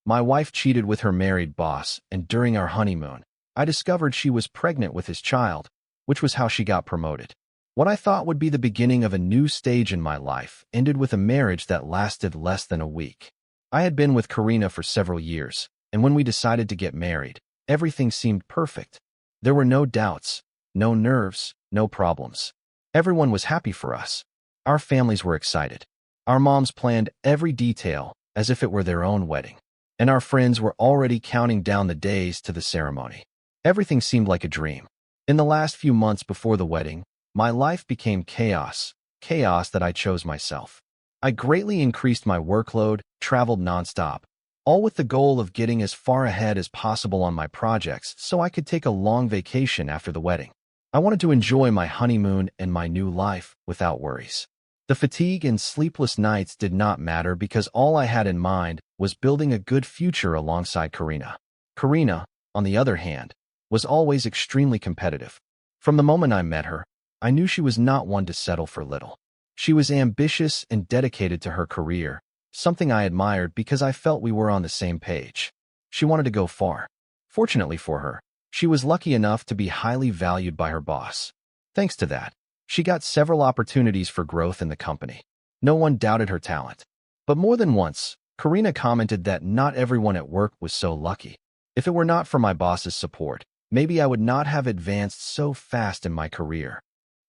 My wife cheated with her married boss, and during our honeymoon, I discovered she was pregnant with his child, which was how she got promoted. What I thought would be the beginning of a new stage in my life ended with a marriage that lasted less than a week. I had been with Karina for several years, and when we decided to get married, everything seemed perfect. There were no doubts, no nerves, no problems. Everyone was happy for us. Our families were excited. Our moms planned every detail as if it were their own wedding, and our friends were already counting down the days to the ceremony. Everything seemed like a dream. In the last few months before the wedding, my life became chaos that I chose myself. I greatly increased my workload, traveled nonstop, all with the goal of getting as far ahead as possible on my projects so I could take a long vacation after the wedding. I wanted to enjoy my honeymoon and my new life without worries. The fatigue and sleepless nights did not matter because all I had in mind was building a good future alongside Karina. Karina, on the other hand, was always extremely competitive. From the moment I met her, I knew she was not one to settle for little. She was ambitious and dedicated to her career, something I admired because I felt we were on the same page. She wanted to go far. Fortunately for her, she was lucky enough to be highly valued by her boss. Thanks to that, she got several opportunities for growth in the company. No one doubted her talent. But more than once, Karina commented that not everyone at work was so lucky. If it were not for my boss's support, maybe I would not have advanced so fast in my career.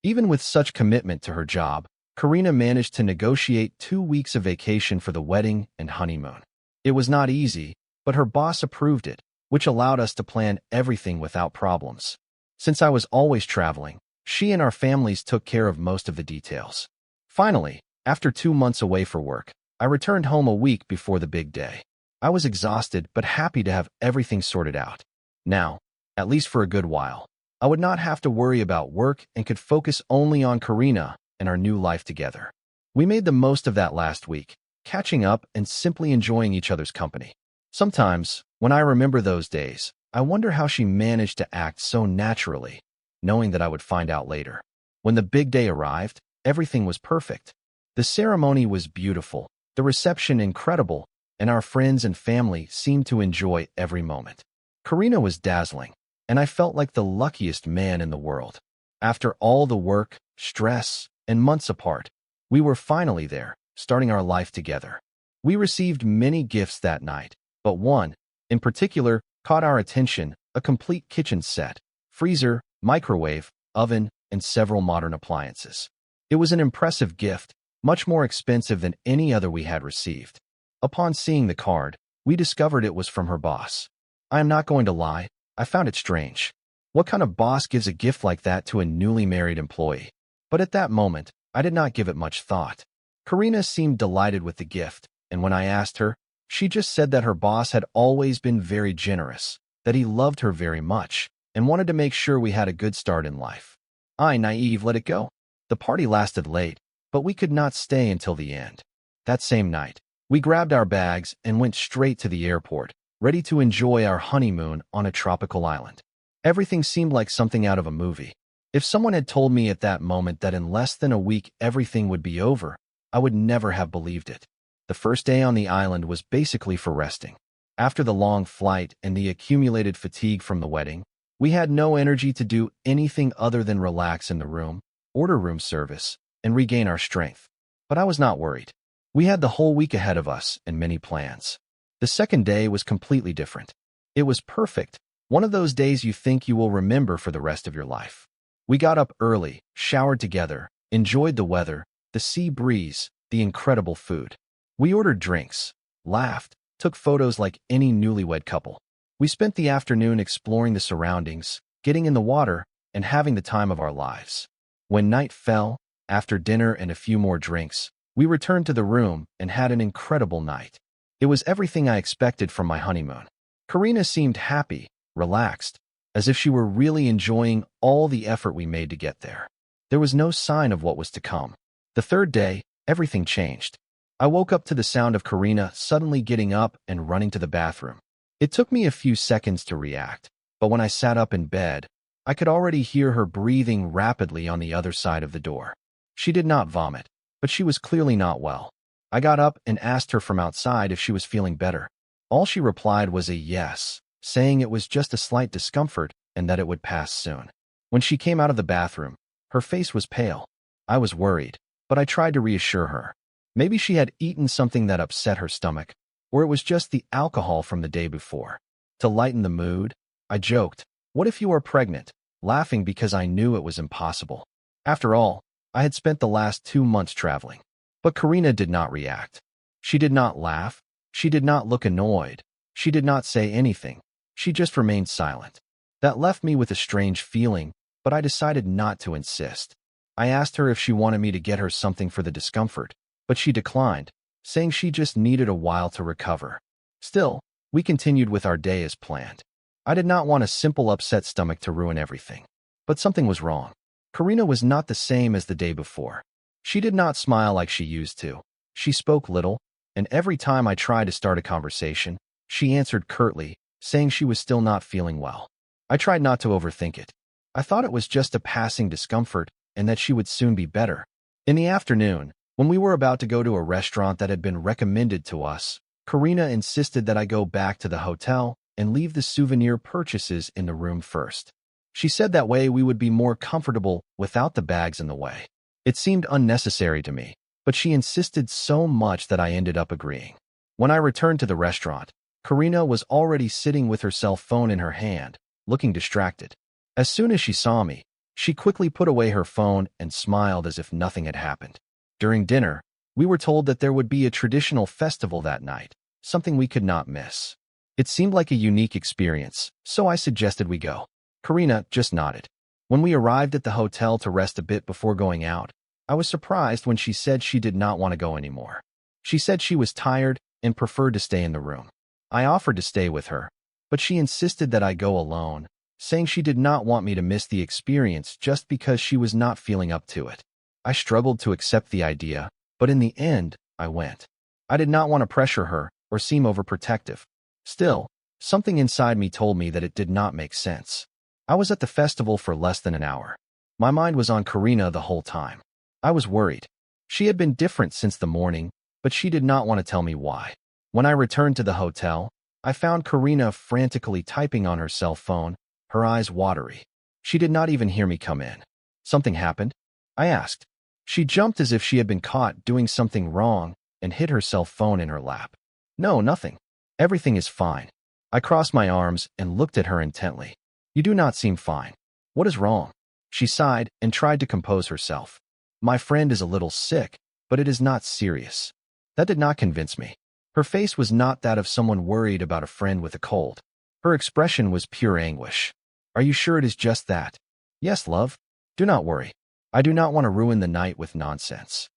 Even with such commitment to her job, Karina managed to negotiate 2 weeks of vacation for the wedding and honeymoon. It was not easy, but her boss approved it, which allowed us to plan everything without problems. Since I was always traveling, she and our families took care of most of the details. Finally, after 2 months away for work, I returned home a week before the big day. I was exhausted but happy to have everything sorted out. Now, at least for a good while, I would not have to worry about work and could focus only on Karina and our new life together. We made the most of that last week, catching up and simply enjoying each other's company. Sometimes, when I remember those days, I wonder how she managed to act so naturally, knowing that I would find out later. When the big day arrived, everything was perfect. The ceremony was beautiful, the reception incredible, and our friends and family seemed to enjoy every moment. Karina was dazzling, and I felt like the luckiest man in the world. After all the work, stress, and months apart, we were finally there, starting our life together. We received many gifts that night, but one, in particular, caught our attention: a complete kitchen set, freezer, microwave, oven, and several modern appliances. It was an impressive gift, much more expensive than any other we had received. Upon seeing the card, we discovered it was from her boss. I am not going to lie, I found it strange. What kind of boss gives a gift like that to a newly married employee? But at that moment, I did not give it much thought. Karina seemed delighted with the gift, and when I asked her, she just said that her boss had always been very generous, that he loved her very much, and wanted to make sure we had a good start in life. I, naive, let it go. The party lasted late, but we could not stay until the end. That same night, we grabbed our bags and went straight to the airport, ready to enjoy our honeymoon on a tropical island. Everything seemed like something out of a movie. If someone had told me at that moment that in less than a week everything would be over, I would never have believed it. The first day on the island was basically for resting. After the long flight and the accumulated fatigue from the wedding, we had no energy to do anything other than relax in the room, order room service, and regain our strength. But I was not worried. We had the whole week ahead of us and many plans. The second day was completely different. It was perfect, one of those days you think you will remember for the rest of your life. We got up early, showered together, enjoyed the weather, the sea breeze, the incredible food. We ordered drinks, laughed, took photos like any newlywed couple. We spent the afternoon exploring the surroundings, getting in the water, and having the time of our lives. When night fell, after dinner and a few more drinks, we returned to the room and had an incredible night. It was everything I expected from my honeymoon. Karina seemed happy, relaxed, as if she were really enjoying all the effort we made to get there. There was no sign of what was to come. The third day, everything changed. I woke up to the sound of Karina suddenly getting up and running to the bathroom. It took me a few seconds to react, but when I sat up in bed, I could already hear her breathing rapidly on the other side of the door. She did not vomit, but she was clearly not well. I got up and asked her from outside if she was feeling better. All she replied was a yes, saying it was just a slight discomfort and that it would pass soon. When she came out of the bathroom, her face was pale. I was worried, but I tried to reassure her. Maybe she had eaten something that upset her stomach, or it was just the alcohol from the day before. To lighten the mood, I joked, "What if you are pregnant?" laughing because I knew it was impossible. After all, I had spent the last 2 months traveling. But Karina did not react. She did not laugh. She did not look annoyed. She did not say anything. She just remained silent. That left me with a strange feeling, but I decided not to insist. I asked her if she wanted me to get her something for the discomfort, but she declined, saying she just needed a while to recover. Still, we continued with our day as planned. I did not want a simple upset stomach to ruin everything. But something was wrong. Karina was not the same as the day before. She did not smile like she used to. She spoke little, and every time I tried to start a conversation, she answered curtly, saying she was still not feeling well. I tried not to overthink it. I thought it was just a passing discomfort and that she would soon be better. In the afternoon, when we were about to go to a restaurant that had been recommended to us, Karina insisted that I go back to the hotel and leave the souvenir purchases in the room first. She said that way we would be more comfortable without the bags in the way. It seemed unnecessary to me, but she insisted so much that I ended up agreeing. When I returned to the restaurant, Karina was already sitting with her cell phone in her hand, looking distracted. As soon as she saw me, she quickly put away her phone and smiled as if nothing had happened. During dinner, we were told that there would be a traditional festival that night, something we could not miss. It seemed like a unique experience, so I suggested we go. Karina just nodded. When we arrived at the hotel to rest a bit before going out, I was surprised when she said she did not want to go anymore. She said she was tired and preferred to stay in the room. I offered to stay with her, but she insisted that I go alone, saying she did not want me to miss the experience just because she was not feeling up to it. I struggled to accept the idea, but in the end, I went. I did not want to pressure her or seem overprotective. Still, something inside me told me that it did not make sense. I was at the festival for less than an hour. My mind was on Karina the whole time. I was worried. She had been different since the morning, but she did not want to tell me why. When I returned to the hotel, I found Karina frantically typing on her cell phone, her eyes watery. She did not even hear me come in. Something happened? I asked. She jumped as if she had been caught doing something wrong and hid her cell phone in her lap. No, nothing. Everything is fine. I crossed my arms and looked at her intently. You do not seem fine. What is wrong? She sighed and tried to compose herself. My friend is a little sick, but it is not serious. That did not convince me. Her face was not that of someone worried about a friend with a cold. Her expression was pure anguish. Are you sure it is just that? Yes, love. Do not worry. I do not want to ruin the night with nonsense.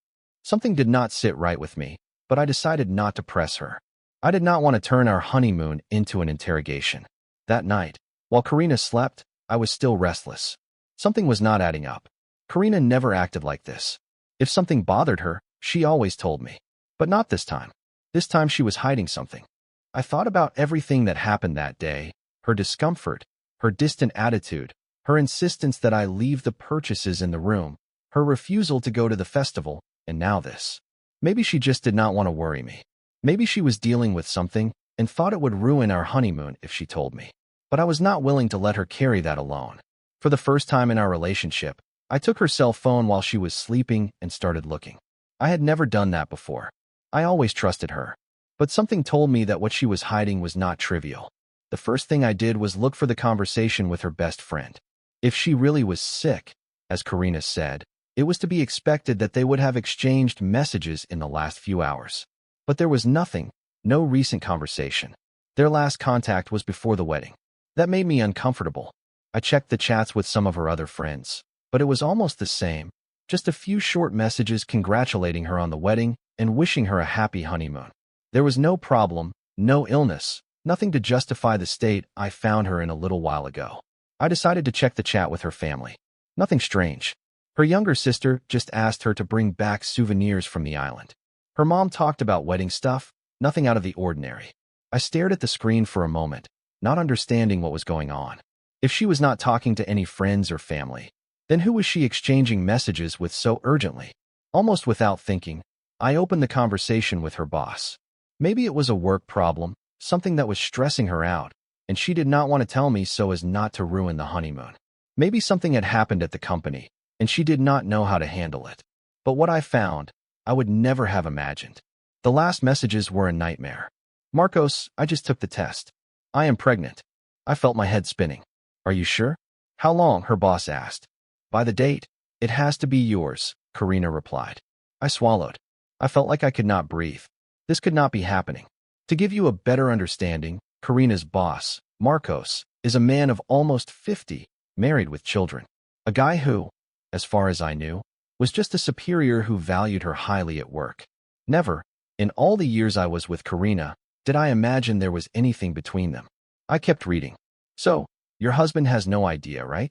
Something did not sit right with me, but I decided not to press her. I did not want to turn our honeymoon into an interrogation. That night, while Karina slept, I was still restless. Something was not adding up. Karina never acted like this. If something bothered her, she always told me. But not this time. This time she was hiding something. I thought about everything that happened that day, her discomfort, her distant attitude, her insistence that I leave the purchases in the room, her refusal to go to the festival, and now this. Maybe she just did not want to worry me. Maybe she was dealing with something and thought it would ruin our honeymoon if she told me. But I was not willing to let her carry that alone. For the first time in our relationship, I took her cell phone while she was sleeping and started looking. I had never done that before. I always trusted her. But something told me that what she was hiding was not trivial. The first thing I did was look for the conversation with her best friend. If she really was sick, as Karina said, it was to be expected that they would have exchanged messages in the last few hours. But there was nothing, no recent conversation. Their last contact was before the wedding. That made me uncomfortable. I checked the chats with some of her other friends, but it was almost the same, just a few short messages congratulating her on the wedding and wishing her a happy honeymoon. There was no problem, no illness, nothing to justify the state I found her in a little while ago. I decided to check the chat with her family. Nothing strange. Her younger sister just asked her to bring back souvenirs from the island. Her mom talked about wedding stuff, nothing out of the ordinary. I stared at the screen for a moment, not understanding what was going on. If she was not talking to any friends or family, then who was she exchanging messages with so urgently? Almost without thinking, I opened the conversation with her boss. Maybe it was a work problem, something that was stressing her out, and she did not want to tell me so as not to ruin the honeymoon. Maybe something had happened at the company, and she did not know how to handle it. But what I found, I would never have imagined. The last messages were a nightmare. Marcos, I just took the test. I am pregnant. I felt my head spinning. Are you sure? How long? Her boss asked. By the date. It has to be yours, Karina replied. I swallowed. I felt like I could not breathe. This could not be happening. To give you a better understanding, Karina's boss, Marcos, is a man of almost 50, married with children. A guy who, as far as I knew, was just a superior who valued her highly at work. Never, in all the years I was with Karina, did I imagine there was anything between them. I kept reading. So, your husband has no idea, right?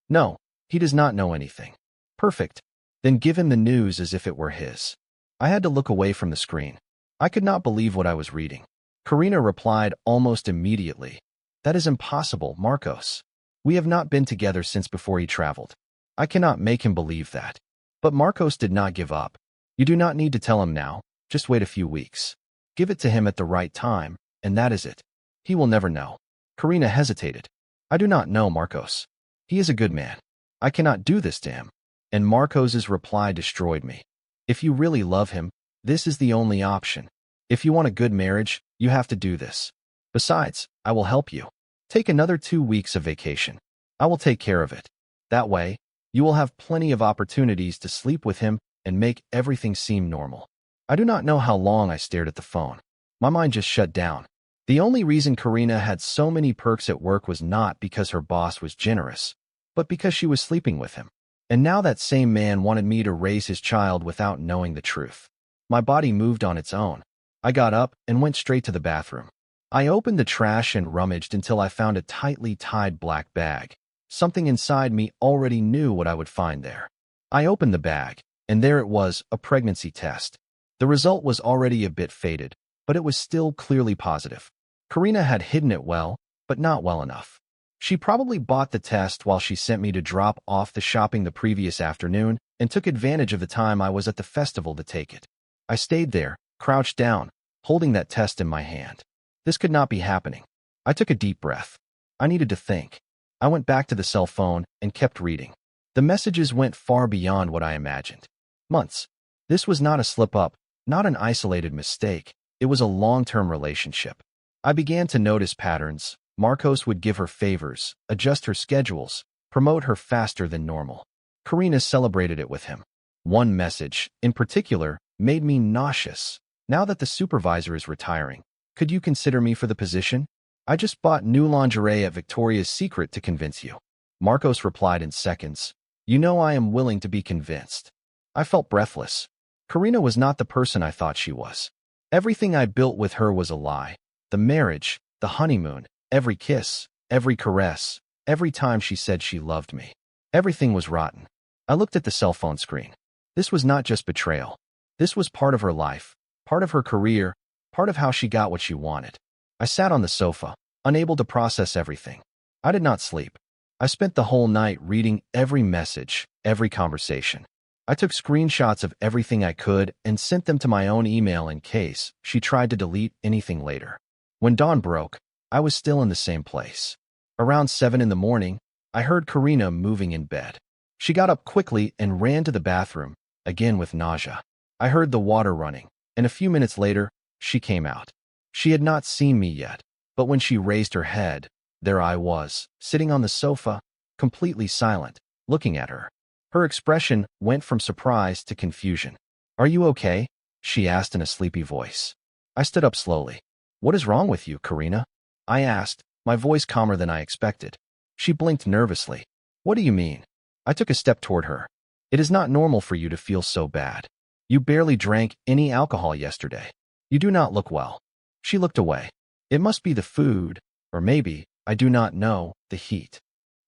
No, he does not know anything. Perfect. Then give him the news as if it were his. I had to look away from the screen. I could not believe what I was reading. Karina replied almost immediately. That is impossible, Marcos. We have not been together since before he traveled. I cannot make him believe that. But Marcos did not give up. You do not need to tell him now. Just wait a few weeks. Give it to him at the right time, and that is it. He will never know. Karina hesitated. I do not know Marcos. He is a good man. I cannot do this to him. And Marcos's reply destroyed me. If you really love him, this is the only option. If you want a good marriage, you have to do this. Besides, I will help you. Take another 2 weeks of vacation. I will take care of it. That way, you will have plenty of opportunities to sleep with him and make everything seem normal. I do not know how long I stared at the phone. My mind just shut down. The only reason Karina had so many perks at work was not because her boss was generous, but because she was sleeping with him. And now that same man wanted me to raise his child without knowing the truth. My body moved on its own. I got up and went straight to the bathroom. I opened the trash and rummaged until I found a tightly tied black bag. Something inside me already knew what I would find there. I opened the bag, and there it was, a pregnancy test. The result was already a bit faded, but it was still clearly positive. Karina had hidden it well, but not well enough. She probably bought the test while she sent me to drop off the shopping the previous afternoon and took advantage of the time I was at the festival to take it. I stayed there, crouched down, holding that test in my hand. This could not be happening. I took a deep breath. I needed to think. I went back to the cell phone and kept reading. The messages went far beyond what I imagined. Months. This was not a slip-up, not an isolated mistake. It was a long-term relationship. I began to notice patterns. Marcos would give her favors, adjust her schedules, promote her faster than normal. Karina celebrated it with him. One message, in particular, made me nauseous. Now that the supervisor is retiring, could you consider me for the position? I just bought new lingerie at Victoria's Secret to convince you. Marcos replied in seconds. You know I am willing to be convinced. I felt breathless. Karina was not the person I thought she was. Everything I built with her was a lie. The marriage, the honeymoon, every kiss, every caress, every time she said she loved me. Everything was rotten. I looked at the cell phone screen. This was not just betrayal. This was part of her life, part of her career, part of how she got what she wanted. I sat on the sofa, unable to process everything. I did not sleep. I spent the whole night reading every message, every conversation. I took screenshots of everything I could and sent them to my own email in case she tried to delete anything later. When dawn broke, I was still in the same place. Around 7 in the morning, I heard Karina moving in bed. She got up quickly and ran to the bathroom, again with nausea. I heard the water running, and a few minutes later, she came out. She had not seen me yet, but when she raised her head, there I was, sitting on the sofa, completely silent, looking at her. Her expression went from surprise to confusion. Are you okay? She asked in a sleepy voice. I stood up slowly. What is wrong with you, Karina? I asked, my voice calmer than I expected. She blinked nervously. What do you mean? I took a step toward her. It is not normal for you to feel so bad. You barely drank any alcohol yesterday. You do not look well. She looked away. It must be the food, or maybe, I do not know, the heat.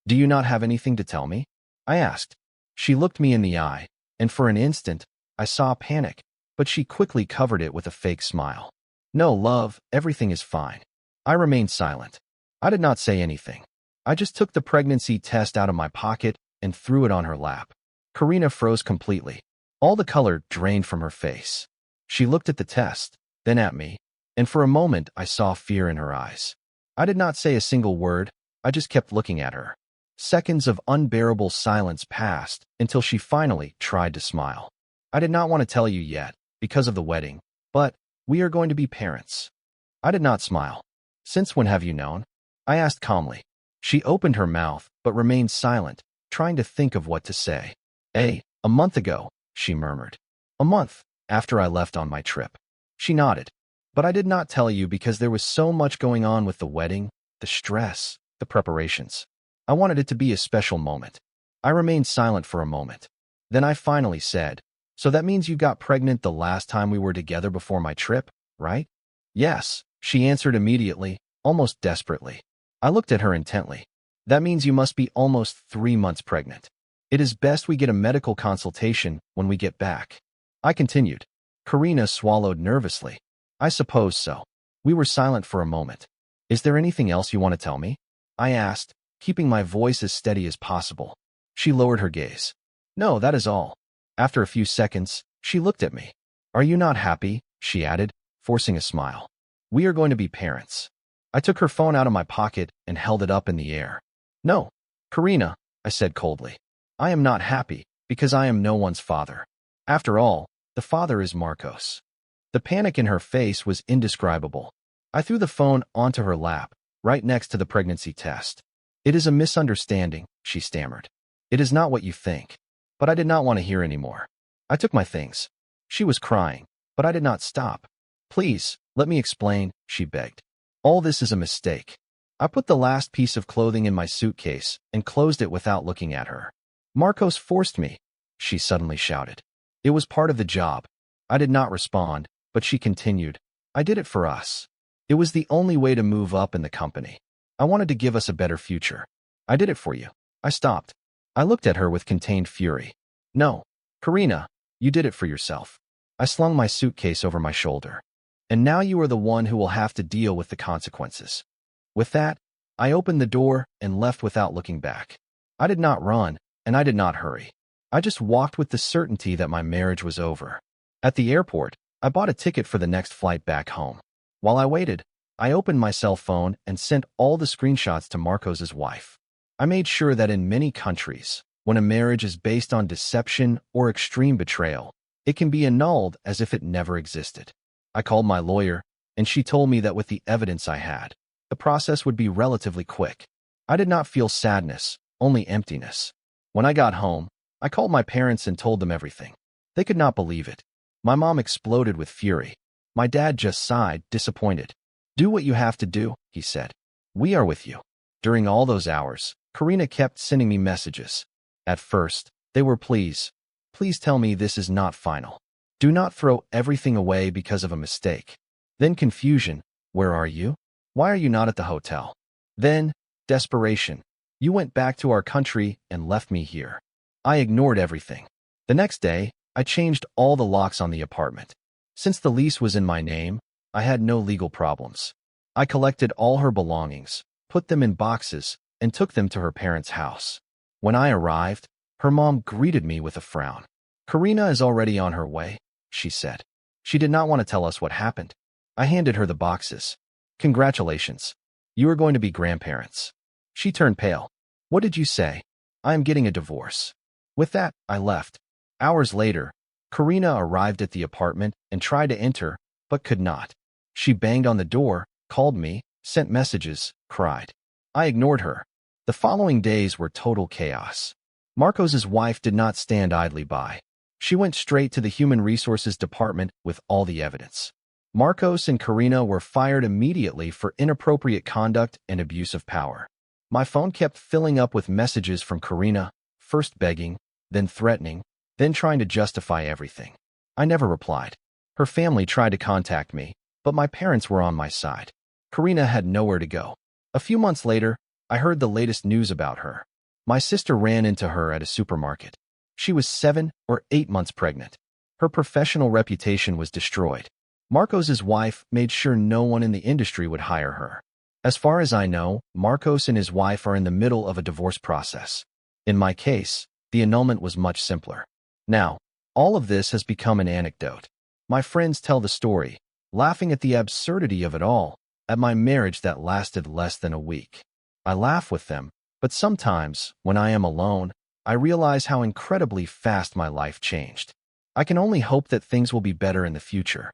Do you not have anything to tell me? I asked. She looked me in the eye, and for an instant, I saw panic, but she quickly covered it with a fake smile. No, love, everything is fine. I remained silent. I did not say anything. I just took the pregnancy test out of my pocket and threw it on her lap. Karina froze completely. All the color drained from her face. She looked at the test, then at me. and for a moment I saw fear in her eyes. I did not say a single word, I just kept looking at her. Seconds of unbearable silence passed until she finally tried to smile. I did not want to tell you yet, because of the wedding, but we are going to be parents. I did not smile. Since when have you known? I asked calmly. She opened her mouth, but remained silent, trying to think of what to say. A month ago, she murmured. A month, after I left on my trip. She nodded. But I did not tell you because there was so much going on with the wedding, the stress, the preparations. I wanted it to be a special moment. I remained silent for a moment. Then I finally said, so that means you got pregnant the last time we were together before my trip, right? Yes, she answered immediately, almost desperately. I looked at her intently. That means you must be almost 3 months pregnant. It is best we get a medical consultation when we get back. I continued. Karina swallowed nervously. I suppose so. We were silent for a moment. Is there anything else you want to tell me? I asked, keeping my voice as steady as possible. She lowered her gaze. No, that is all. After a few seconds, she looked at me. Are you not happy? She added, forcing a smile. We are going to be parents. I took her phone out of my pocket and held it up in the air. No, Karina, I said coldly. I am not happy because I am no one's father. After all, the father is Marcos. The panic in her face was indescribable. I threw the phone onto her lap, right next to the pregnancy test. It is a misunderstanding, she stammered. It is not what you think. But I did not want to hear any more. I took my things. She was crying, but I did not stop. Please, let me explain, she begged. All this is a mistake. I put the last piece of clothing in my suitcase and closed it without looking at her. Marcos forced me, she suddenly shouted. It was part of the job. I did not respond, but she continued. I did it for us. It was the only way to move up in the company. I wanted to give us a better future. I did it for you. I stopped. I looked at her with contained fury. No, Karina, you did it for yourself. I slung my suitcase over my shoulder. And now you are the one who will have to deal with the consequences. With that, I opened the door and left without looking back. I did not run, and I did not hurry. I just walked with the certainty that my marriage was over. At the airport, I bought a ticket for the next flight back home. While I waited, I opened my cell phone and sent all the screenshots to Marcos's wife. I made sure that in many countries, when a marriage is based on deception or extreme betrayal, it can be annulled as if it never existed. I called my lawyer, and she told me that with the evidence I had, the process would be relatively quick. I did not feel sadness, only emptiness. When I got home, I called my parents and told them everything. They could not believe it. My mom exploded with fury. My dad just sighed, disappointed. Do what you have to do, he said. We are with you. During all those hours, Karina kept sending me messages. At first, they were please tell me this is not final. Do not throw everything away because of a mistake. Then confusion, where are you? Why are you not at the hotel? Then, desperation. You went back to our country and left me here. I ignored everything. The next day, I changed all the locks on the apartment. Since the lease was in my name, I had no legal problems. I collected all her belongings, put them in boxes, and took them to her parents' house. When I arrived, her mom greeted me with a frown. Karina is already on her way, she said. She did not want to tell us what happened. I handed her the boxes. Congratulations. You are going to be grandparents. She turned pale. What did you say? I am getting a divorce. With that, I left. Hours later, Karina arrived at the apartment and tried to enter, but could not. She banged on the door, called me, sent messages, cried. I ignored her. The following days were total chaos. Marcos's wife did not stand idly by. She went straight to the Human Resources Department with all the evidence. Marcos and Karina were fired immediately for inappropriate conduct and abuse of power. My phone kept filling up with messages from Karina, first begging, then threatening, then trying to justify everything. I never replied. Her family tried to contact me, but my parents were on my side. Karina had nowhere to go. A few months later, I heard the latest news about her. My sister ran into her at a supermarket. She was 7 or 8 months pregnant. Her professional reputation was destroyed. Marcos's wife made sure no one in the industry would hire her. As far as I know, Marcos and his wife are in the middle of a divorce process. In my case, the annulment was much simpler. Now, all of this has become an anecdote. My friends tell the story, laughing at the absurdity of it all, at my marriage that lasted less than a week. I laugh with them, but sometimes, when I am alone, I realize how incredibly fast my life changed. I can only hope that things will be better in the future.